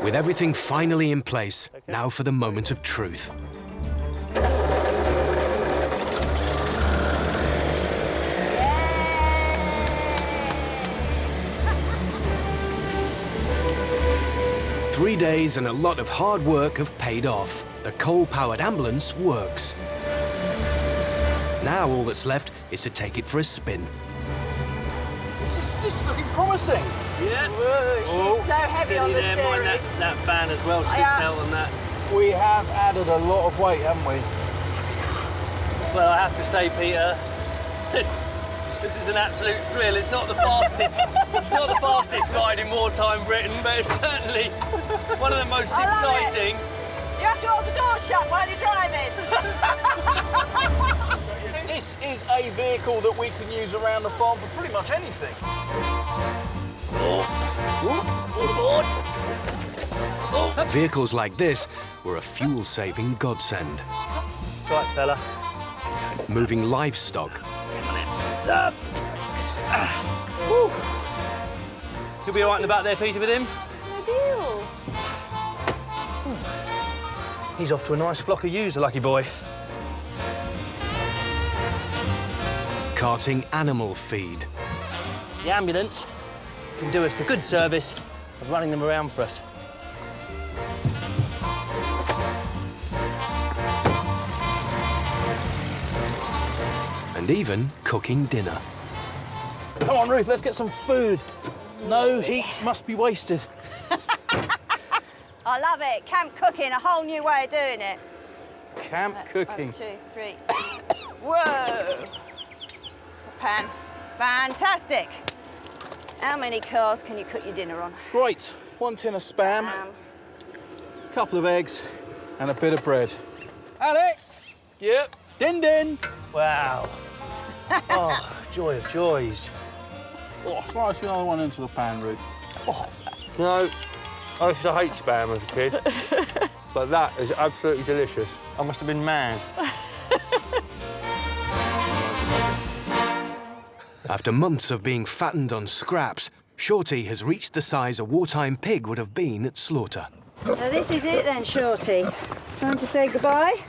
With everything finally in place, now for the moment of truth. Three days and a lot of hard work have paid off. The coal-powered ambulance works. Now all that's left is to take it for a spin. This is looking promising. Yeah. Whoa, she's so heavy on the steering. Mind that fan as well sticks out on that. We have added a lot of weight, haven't we? Well, I have to say, Peter, this is an absolute thrill. It's not the fastest. It's not the fastest ride in wartime Britain, but it's certainly one of the most exciting. You have to hold the door shut while you're driving. This is a vehicle that we can use around the farm for pretty much anything. Vehicles like this were a fuel-saving godsend. Right, fella. Moving livestock. You'll be all right in the back there, Peter, with him? He's off to a nice flock of ewes, the lucky boy. Carting animal feed. The ambulance can do us the good service of running them around for us. And even cooking dinner. Come on, Ruth, let's get some food. No heat must be wasted. I love it. Camp cooking, a whole new way of doing it. Camp cooking. 1, 2, 3. Whoa! Pan. Fantastic. How many cars can you cook your dinner on? Right, 1 tin of spam, a couple of eggs, and a bit of bread. Alex! Yep. Din din! Wow. Oh, joy of joys. Oh, slice another one into the pan, Ruth. Oh. No, I used to hate spam as a kid, but that is absolutely delicious. I must have been mad. After months of being fattened on scraps, Shorty has reached the size a wartime pig would have been at slaughter. So this is it then, Shorty. Time to say goodbye.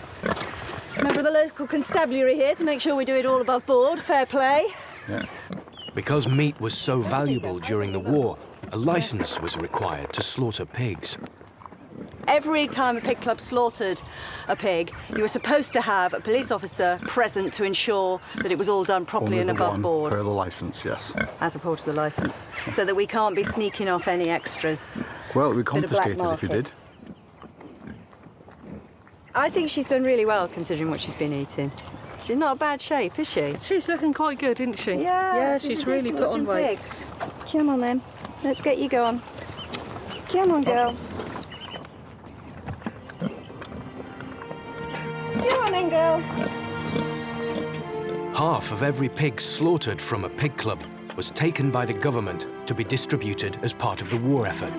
Remember the local constabulary here to make sure we do it all above board. Fair play. Yeah. Because meat was so valuable during the war, a licence was required to slaughter pigs. Every time a pig club slaughtered a pig, you were supposed to have a police officer present to ensure that it was all done properly and above board. Per the licence, yes. As opposed to the licence, so that we can't be sneaking off any extras. Well, we Bit of black confiscated if you market. did. I think she's done really well considering what she's been eating. She's not a bad shape, is she? She's looking quite good, isn't she? Yeah, she's really put on weight. Come on then, let's get you going. Come on, girl. Come on then, girl. Half of every pig slaughtered from a pig club was taken by the government to be distributed as part of the war effort.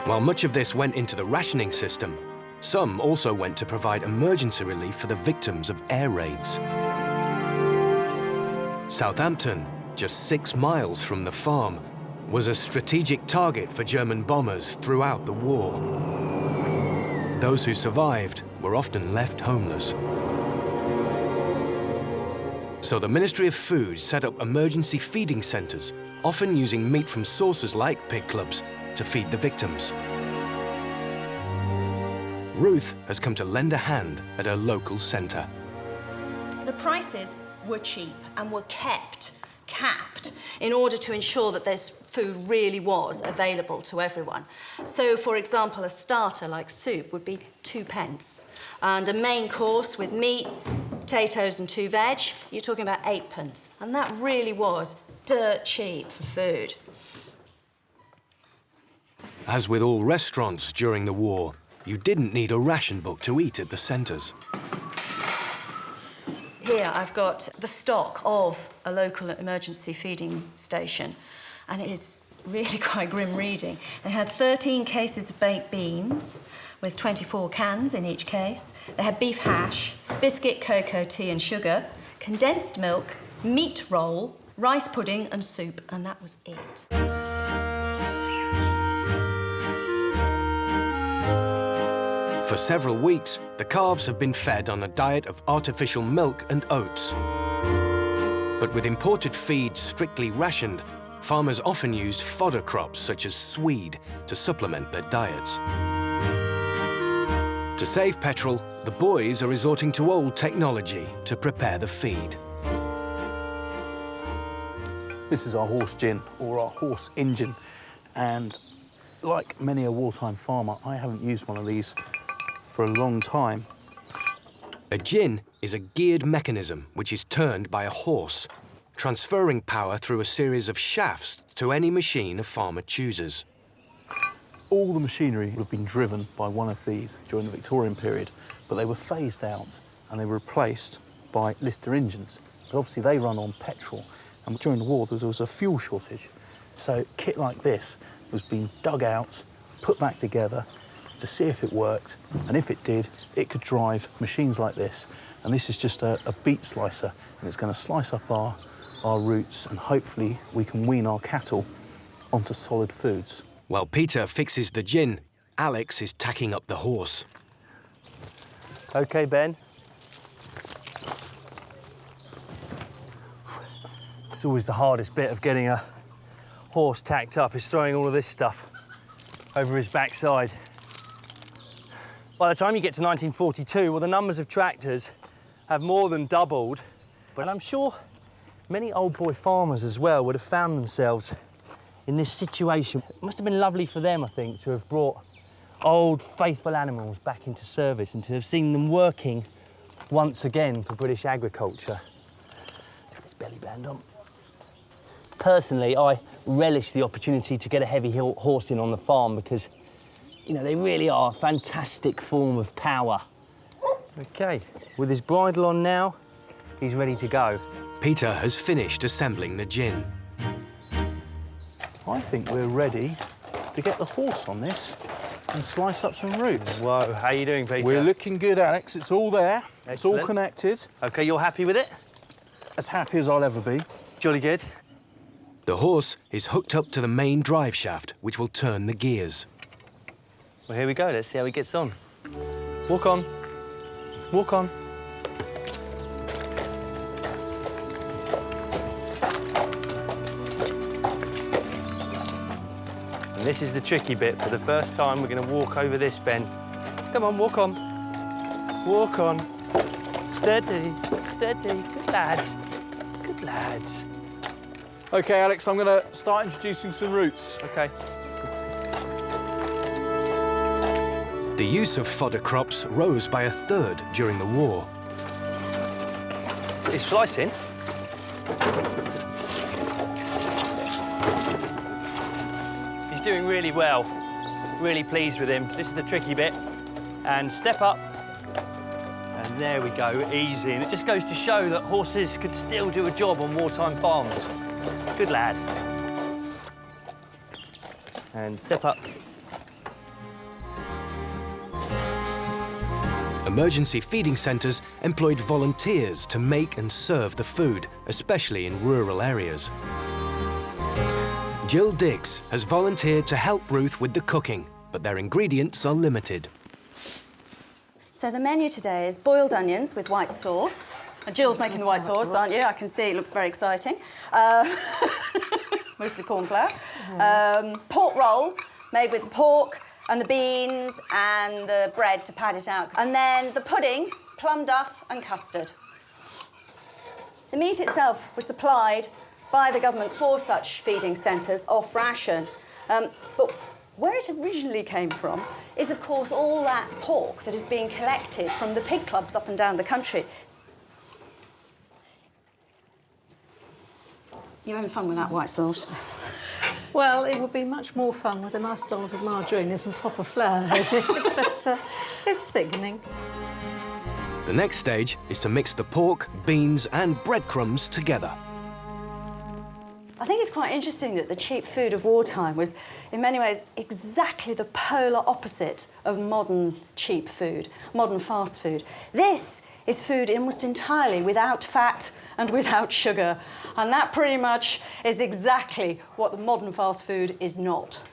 While much of this went into the rationing system, Some also went to provide emergency relief for the victims of air raids. Southampton, just 6 miles from the farm, was a strategic target for German bombers throughout the war. Those who survived were often left homeless. So the Ministry of Food set up emergency feeding centres, often using meat from sources like pig clubs to feed the victims. Ruth has come to lend a hand at her local centre. The prices were cheap and were capped in order to ensure that this food really was available to everyone. So, for example, a starter like soup would be 2p, and a main course with meat, potatoes and 2 veg, you're talking about 8p, and that really was dirt cheap for food. As with all restaurants during the war, you didn't need a ration book to eat at the centres. Here I've got the stock of a local emergency feeding station, and it is really quite grim reading. They had 13 cases of baked beans with 24 cans in each case. They had beef hash, biscuit, cocoa, tea and sugar, condensed milk, meat roll, rice pudding and soup, and that was it. For several weeks, the calves have been fed on a diet of artificial milk and oats. But with imported feed strictly rationed, farmers often used fodder crops such as swede to supplement their diets. To save petrol, the boys are resorting to old technology to prepare the feed. This is our horse gin, or our horse engine, and like many a wartime farmer, I haven't used one of these for a long time. A gin is a geared mechanism which is turned by a horse, transferring power through a series of shafts to any machine a farmer chooses. All the machinery would have been driven by one of these during the Victorian period, but they were phased out and they were replaced by Lister engines. But obviously they run on petrol, and during the war there was a fuel shortage. So kit like this was being dug out, put back together to see if it worked, and if it did, it could drive machines like this. And this is just a beet slicer, and it's going to slice up our roots, and hopefully we can wean our cattle onto solid foods. While Peter fixes the gin, Alex is tacking up the horse. OK, Ben. It's always the hardest bit of getting a horse tacked up, is throwing all of this stuff over his backside. By the time you get to 1942, well, the numbers of tractors have more than doubled, but I'm sure many old boy farmers as well would have found themselves in this situation. It must have been lovely for them, I think, to have brought old, faithful animals back into service and to have seen them working once again for British agriculture. Put his belly band on. Personally, I relish the opportunity to get a heavy horse in on the farm because, you know, they really are a fantastic form of power. OK, with his bridle on now, he's ready to go. Peter has finished assembling the gin. I think we're ready to get the horse on this and slice up some roots. Whoa, how are you doing, Peter? We're looking good, Alex. It's all there. Excellent. It's all connected. OK, you're happy with it? As happy as I'll ever be. Jolly good. The horse is hooked up to the main drive shaft, which will turn the gears. Well, here we go. Let's see how he gets on. Walk on. Walk on. And this is the tricky bit. For the first time, we're going to walk over this, Ben. Come on, walk on. Walk on. Steady, steady. Good lads. Good lads. OK, Alex, I'm going to start introducing some roots. OK. The use of fodder crops rose by 1/3 during the war. It's slicing. He's doing really well. Really pleased with him. This is the tricky bit. And step up. And there we go, easy. And it just goes to show that horses could still do a job on wartime farms. Good lad. And step up. Emergency feeding centres employed volunteers to make and serve the food, especially in rural areas. Jill Diggs has volunteered to help Ruth with the cooking, but their ingredients are limited. So the menu today is boiled onions with white sauce. And Jill's making the white sauce, aren't you? I can see it looks very exciting. Mostly cornflour. Pork roll made with the pork and the beans and the bread to pad it out. And then the pudding, plum duff and custard. The meat itself was supplied by the government for such feeding centres off ration. But where it originally came from is, of course, all that pork that is being collected from the pig clubs up and down the country. You having fun with that white sauce? Well, it would be much more fun with a nice dollop of margarine and some proper flour, but it's thickening. The next stage is to mix the pork, beans and breadcrumbs together. I think it's quite interesting that the cheap food of wartime was, in many ways, exactly the polar opposite of modern cheap food, modern fast food. This is food almost entirely without fat and without sugar. And that pretty much is exactly what the modern fast food is not.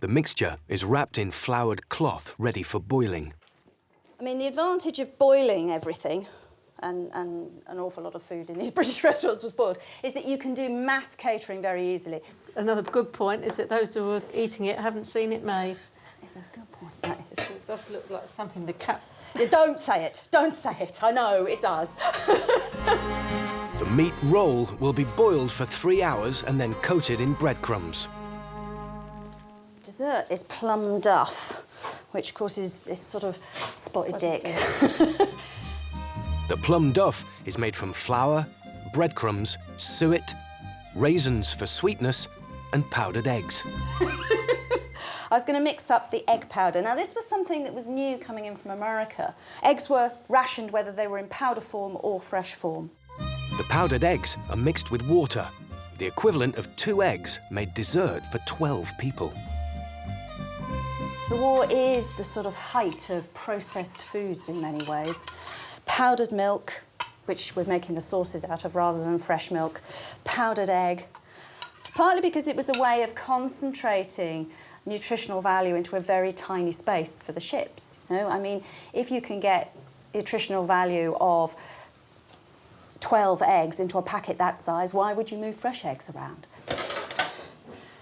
The mixture is wrapped in floured cloth ready for boiling. I mean, the advantage of boiling everything, and an awful lot of food in these British restaurants was boiled, is that you can do mass catering very easily. Another good point is that those who are eating it haven't seen it made. It's a good point, that is. It does look like something the cat... Don't say it, don't say it. I know, it does. The meat roll will be boiled for 3 hours and then coated in breadcrumbs. Dessert is plum duff, which, of course, is this sort of spotted dick. The plum duff is made from flour, breadcrumbs, suet, raisins for sweetness and powdered eggs. I was going to mix up the egg powder. Now, this was something that was new coming in from America. Eggs were rationed whether they were in powder form or fresh form. The powdered eggs are mixed with water. The equivalent of 2 eggs made dessert for 12 people. The war is the sort of height of processed foods in many ways. Powdered milk, which we're making the sauces out of rather than fresh milk, powdered egg, partly because it was a way of concentrating nutritional value into a very tiny space for the ships. You know, I mean, if you can get nutritional value of 12 eggs into a packet that size, why would you move fresh eggs around?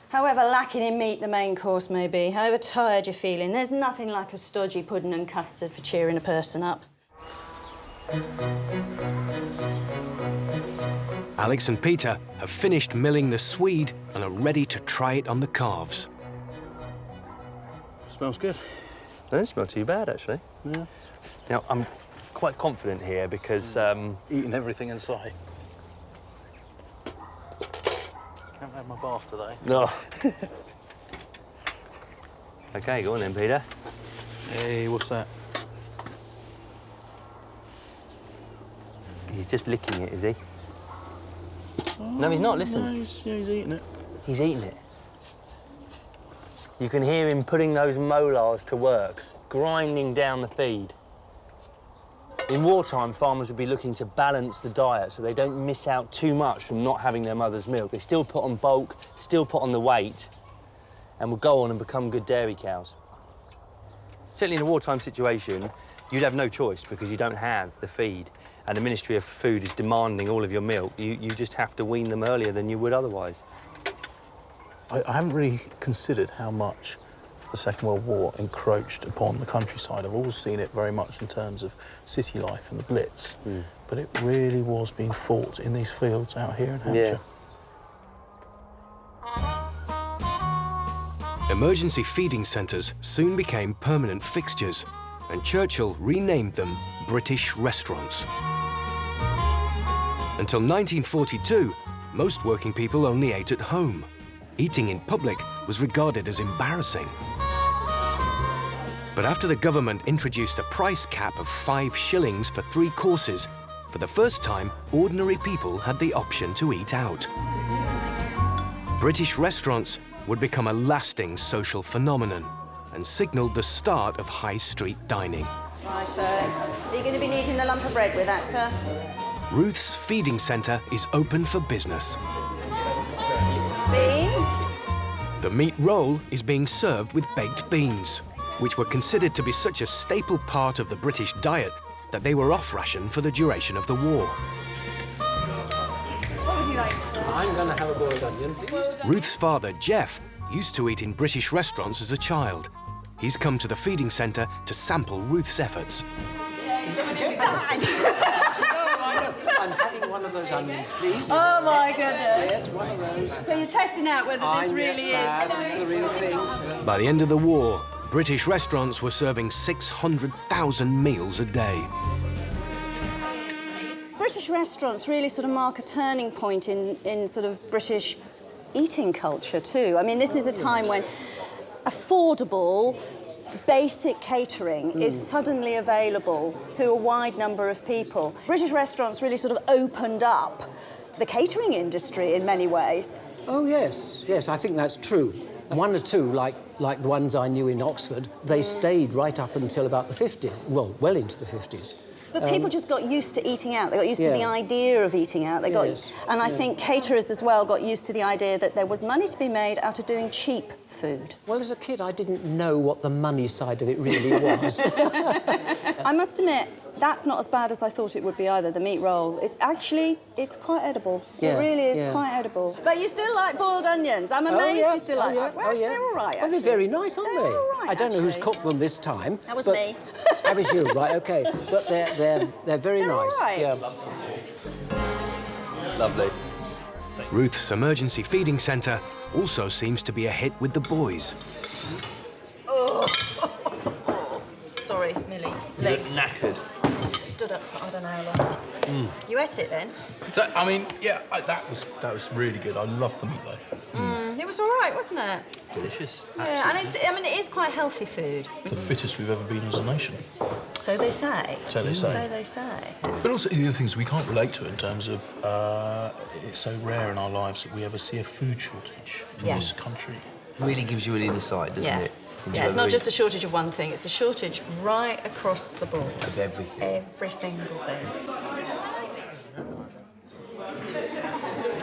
However lacking in meat the main course may be, however tired you're feeling, there's nothing like a stodgy pudding and custard for cheering a person up. Alex and Peter have finished milling the swede and are ready to try it on the calves. Smells good. They don't smell too bad, actually. Yeah. Now, I'm quite confident here because... Eating everything in sight. Haven't had my bath today. No. OK, go on then, Peter. Hey, what's that? He's just licking it, is he? Oh, no, he's not, listen. No, he's eating it. He's eating it. You can hear him putting those molars to work, grinding down the feed. In wartime, farmers would be looking to balance the diet so they don't miss out too much from not having their mother's milk. They still put on bulk, still put on the weight, and will go on and become good dairy cows. Certainly in a wartime situation, you'd have no choice because you don't have the feed, and the Ministry of Food is demanding all of your milk. You just have to wean them earlier than you would otherwise. I haven't really considered how much the Second World War encroached upon the countryside. I've always seen it very much in terms of city life and the Blitz, but it really was being fought in these fields out here in Hampshire. Yeah. Emergency feeding centres soon became permanent fixtures, and Churchill renamed them British restaurants. Until 1942, most working people only ate at home. Eating in public was regarded as embarrassing. But after the government introduced a price cap of 5 shillings for 3 courses, for the first time, ordinary people had the option to eat out. British restaurants would become a lasting social phenomenon, and signalled the start of high street dining. Right, are you going to be needing a lump of bread with that, sir? Ruth's feeding centre is open for business. Beans? The meat roll is being served with baked beans, which were considered to be such a staple part of the British diet that they were off ration for the duration of the war. What would you like, sir? I'm going to have a boiled onion, please. Ruth's father, Jeff, used to eat in British restaurants as a child. He's come to the feeding centre to sample Ruth's efforts. I'm having one of those onions, please. Oh, my goodness. Yes, one of those. So you're testing out whether this really is... That's the real thing. By the end of the war, British restaurants were serving 600,000 meals a day. British restaurants really sort of mark a turning point in sort of British eating culture too. I mean, this is a time when affordable, basic catering is suddenly available to a wide number of people. British restaurants really sort of opened up the catering industry in many ways. Oh, yes. Yes, I think that's true. One or two, like the ones I knew in Oxford, they stayed right up until about the 50s, well into the 50s. But people just got used to eating out. They got used to the idea of eating out. And I think caterers as well got used to the idea that there was money to be made out of doing cheap food. Well, as a kid, I didn't know what the money side of it really was. I must admit, that's not as bad as I thought it would be either, the meat roll. It's quite edible. Yeah, it really is yeah. quite edible. But you still like boiled onions. I'm amazed you still like that. Well, actually, they're all right, Well, they're very nice, aren't they? all right, I don't know who's actually. cooked them this time. That was but me. That was you, right, OK. But they're very nice. All right. Yeah. Lovely. Ruth's emergency feeding centre also seems to be a hit with the boys. Oh. Sorry, Millie. Legs. Knackered. Stood up for I don't know how long. You ate it then? So, I mean, yeah, that was really good. I loved the meatloaf. It was all right, wasn't it? Delicious. Yeah, and it is quite healthy food. The fittest we've ever been as a nation. So they say. So they say. So they say. But also the other things we can't relate to in terms of it's so rare in our lives that we ever see a food shortage in this country. Really gives you an insight, doesn't it? Yeah, it's not just a shortage of one thing, it's a shortage right across the board. Of everything. Every single thing.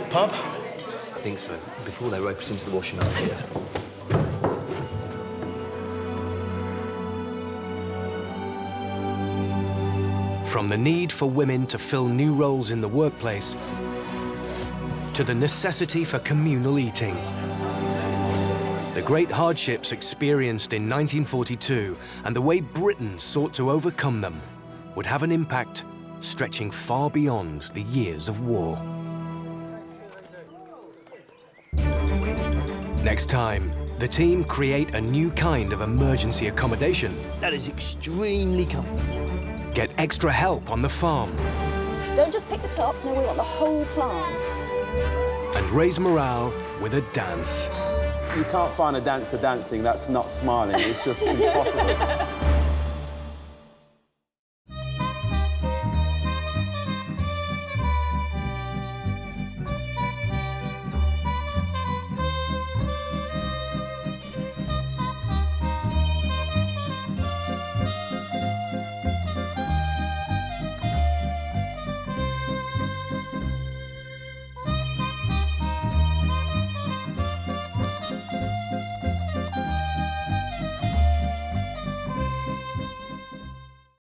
Pub? I think so. Before they rope us into the washing up here. From the need for women to fill new roles in the workplace to the necessity for communal eating. The great hardships experienced in 1942 and the way Britain sought to overcome them would have an impact stretching far beyond the years of war. Next time, the team create a new kind of emergency accommodation that is extremely comfortable. Get extra help on the farm Don't just pick the top, no, we want the whole plant. and raise morale with a dance. You can't find a dancer dancing that's not smiling. It's just impossible.